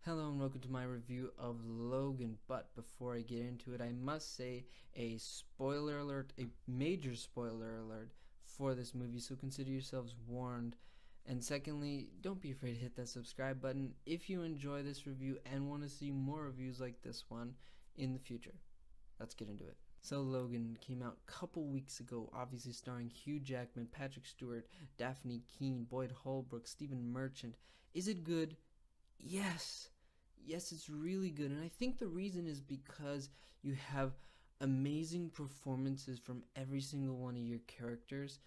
Hello and welcome to my review of Logan, but before I get into it, I must say a spoiler alert, a major spoiler alert for this movie, so consider yourselves warned. And secondly, don't be afraid to hit that subscribe button if you enjoy this review and want to see more reviews like this one in the future. Let's get into it. So Logan came out a couple weeks ago, obviously starring Hugh Jackman, Patrick Stewart, Daphne Keane, Boyd Holbrook, Stephen Merchant. Is it good? Yes. Yes, it's really good. And I think the reason is because you have amazing performances from every single one of your characters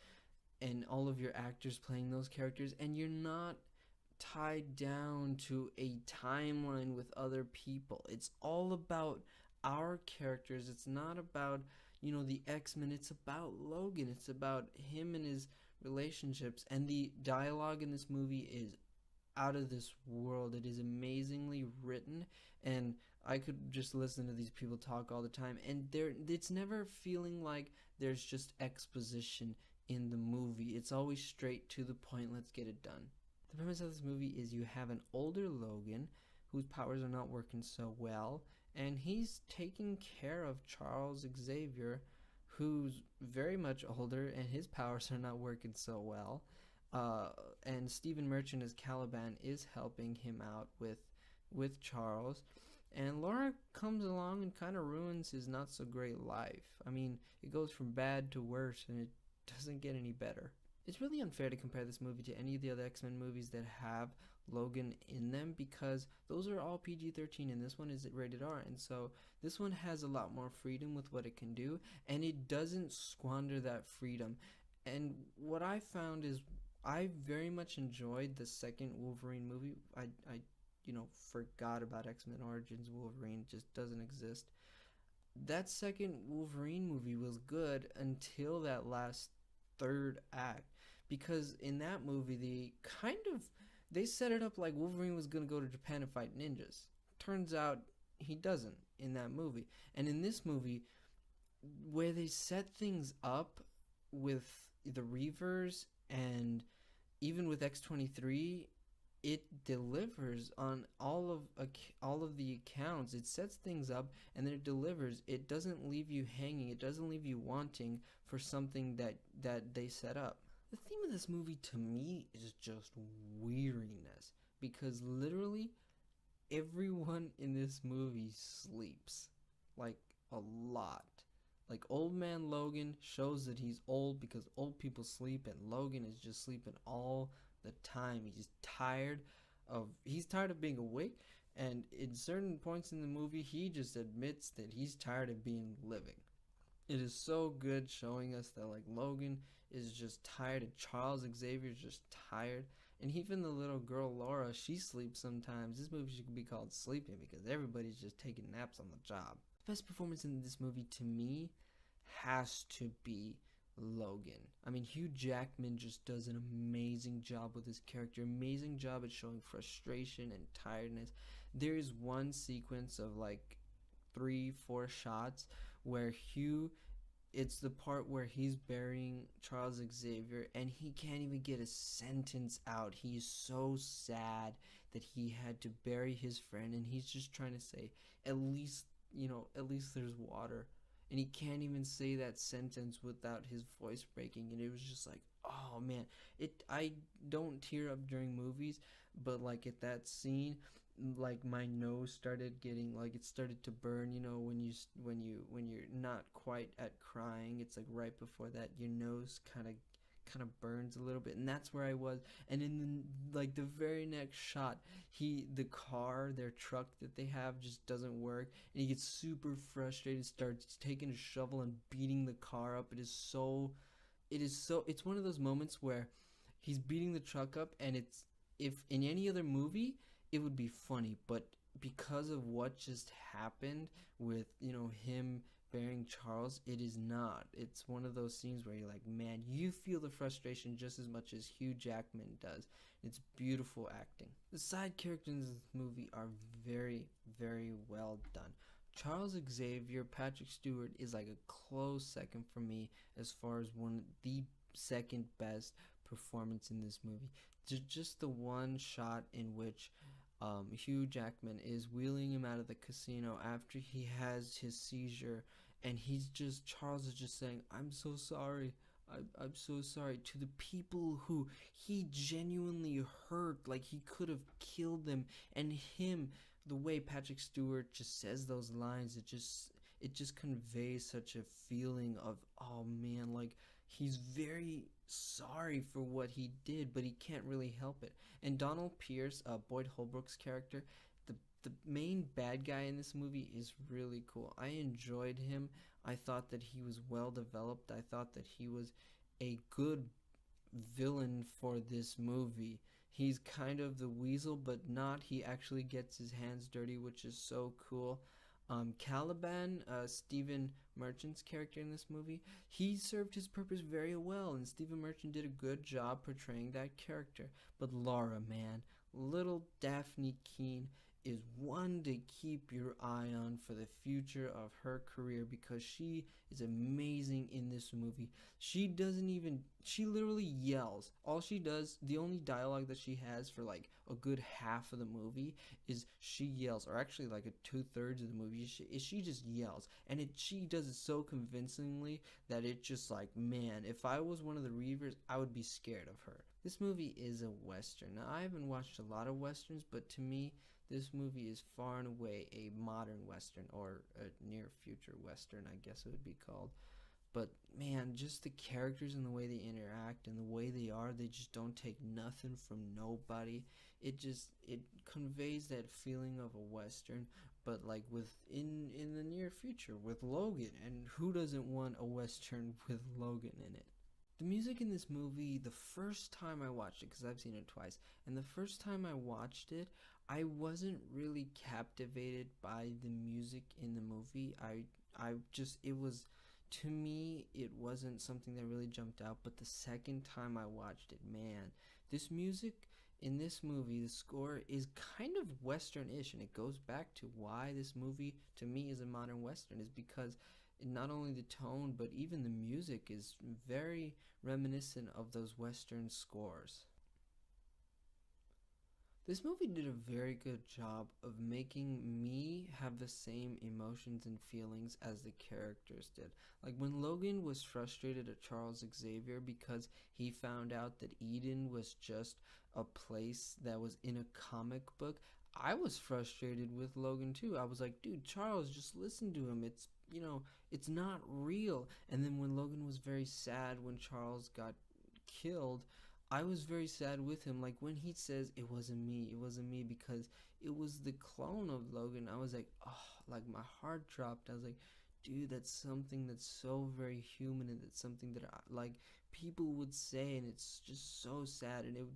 and all of your actors playing those characters, and you're not tied down to a timeline with other people. It's all about our characters. It's not about, the X-Men. It's about Logan. It's about him and his relationships. And the dialogue in this movie is out of this world. It is amazingly written, and I could just listen to these people talk all the time, and it's never feeling like there's just exposition in the movie. It's always straight to the point. Let's get it done. The premise of this movie is you have an older Logan whose powers are not working so well, and he's taking care of Charles Xavier, who's very much older and his powers are not working so well. uh, and Stephen Merchant as Caliban is helping him out with Charles, and Laura comes along and kind of ruins his not so great life. I mean, it goes from bad to worse, and it doesn't get any better. It's really unfair to compare this movie to any of the other X-Men movies that have Logan in them, because those are all PG-13 and this one is rated R, and so this one has a lot more freedom with what it can do, and it doesn't squander that freedom. And what I found is I very much enjoyed the second Wolverine movie. I forgot about X-Men Origins Wolverine. It just doesn't exist. That second Wolverine movie was good until that last third act, because in that movie they set it up like Wolverine was going to go to Japan and fight ninjas. Turns out he doesn't in that movie. And in this movie, where they set things up with the Reavers and even with X-23, it delivers on all of the accounts. It sets things up and then it delivers. It doesn't leave you hanging. It doesn't leave you wanting for something that they set up. The theme of this movie to me is just weariness, because literally everyone in this movie sleeps, like a lot. Like, old man Logan shows that he's old because old people sleep, and Logan is just sleeping all the time. He's tired of being awake, and in certain points in the movie he just admits that he's tired of being living. It is so good showing us that, like, Logan is just tired and Charles Xavier's just tired, and even the little girl Laura, she sleeps sometimes. This movie should be called Sleeping because everybody's just taking naps on the job. The best performance in this movie to me has to be Logan. I mean, Hugh Jackman just does an amazing job with his character, amazing job at showing frustration and tiredness. There is one sequence of like 3-4 shots where it's the part where he's burying Charles Xavier and he can't even get a sentence out. He's so sad that he had to bury his friend, and he's just trying to say, at least, at least there's water. And he can't even say that sentence without his voice breaking. And it was just like, oh man, I don't tear up during movies, but like at that scene, like my nose started getting, like, it started to burn. When you're not quite at crying, it's like right before that your nose kind of burns a little bit, and that's where I was. And in like the very next shot, their truck that they have just doesn't work, and he gets super frustrated, starts taking a shovel and beating the car up. It's one of those moments where he's beating the truck up, and it's, if in any other movie it would be funny, but because of what just happened with him bearing Charles, it is not. It's one of those scenes where you're like, man, you feel the frustration just as much as Hugh Jackman does. It's beautiful acting. The side characters in this movie are very, very well done. Charles Xavier, Patrick Stewart, is like a close second for me as far as the second best performance in this movie. Just the one shot in which Hugh Jackman is wheeling him out of the casino after he has his seizure, and Charles is just saying, "I'm so sorry. I'm so sorry," to the people who he genuinely hurt, like he could have killed them. And the way Patrick Stewart just says those lines, it just conveys such a feeling of, oh man, like he's very sorry for what he did, but he can't really help it. And Donald Pierce, Boyd Holbrook's character, the main bad guy in this movie, is really cool. I enjoyed him. I thought that he was well developed. I thought that he was a good villain for this movie. He's kind of the weasel, but not. He actually gets his hands dirty, which is so cool. Caliban, Stephen Merchant's character in this movie, he served his purpose very well, and Stephen Merchant did a good job portraying that character. But Laura, man, little Daphne Keene is one to keep your eye on for the future of her career, because she is amazing in this movie. She literally yells. All she does, the only dialogue that she has for like a good half of the movie is she yells, or actually like a 2/3 of the movie, she just yells, and she does it so convincingly that it just like, man, if I was one of the Reavers, I would be scared of her. This movie is a Western. Now, I haven't watched a lot of Westerns, but to me, this movie is far and away a modern Western, or a near future Western, I guess it would be called. But man, just the characters and the way they interact and the way they just don't take nothing from nobody. It conveys that feeling of a Western, but like in the near future with Logan. And who doesn't want a Western with Logan in it? The music in this movie, the first time I watched it, because I've seen it twice, and the first time I watched it, I wasn't really captivated by the music in the movie. It was, to me, it wasn't something that really jumped out. But the second time I watched it, man, this music in this movie, the score is kind of Western-ish, and it goes back to why this movie, to me, is a modern Western, is because not only the tone, but even the music is very reminiscent of those Western scores. This movie did a very good job of making me have the same emotions and feelings as the characters did. Like when Logan was frustrated at Charles Xavier because he found out that Eden was just a place that was in a comic book, I was frustrated with Logan too. I was like, dude, Charles, just listen to him. It's not real. And then when Logan was very sad when Charles got killed, I was very sad with him. Like when he says, it wasn't me, because it was the clone of Logan. I was like, oh, like my heart dropped. I was like, dude, that's something that's so very human, and it's something that like people would say, and it's just so sad. And the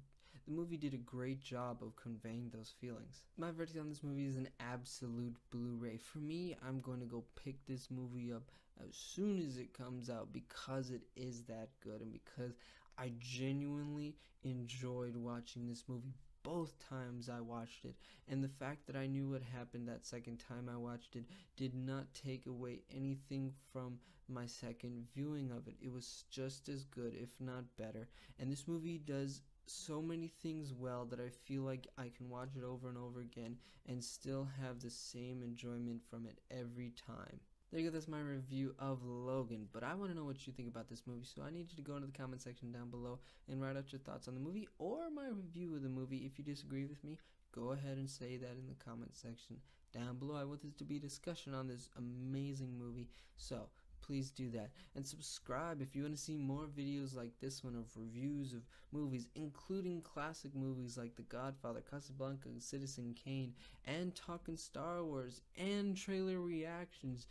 movie did a great job of conveying those feelings. My verdict on this movie is an absolute Blu-ray. For me, I'm going to go pick this movie up as soon as it comes out, because it is that good, and because I genuinely enjoyed watching this movie both times I watched it. And the fact that I knew what happened that second time I watched it did not take away anything from my second viewing of it. It was just as good, if not better. And this movie does so many things well that I feel like I can watch it over and over again and still have the same enjoyment from it every time. There you go, that's my review of Logan. But I want to know what you think about this movie, so I need you to go into the comment section down below and write out your thoughts on the movie or my review of the movie. If you disagree with me, go ahead and say that in the comment section down below. I want this to be a discussion on this amazing movie, so please do that. And subscribe if you want to see more videos like this one of reviews of movies, including classic movies like The Godfather, Casablanca, Citizen Kane, and talking Star Wars, and trailer reactions.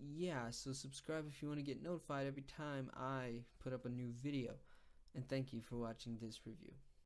Yeah, so subscribe if you want to get notified every time I put up a new video. And thank you for watching this review.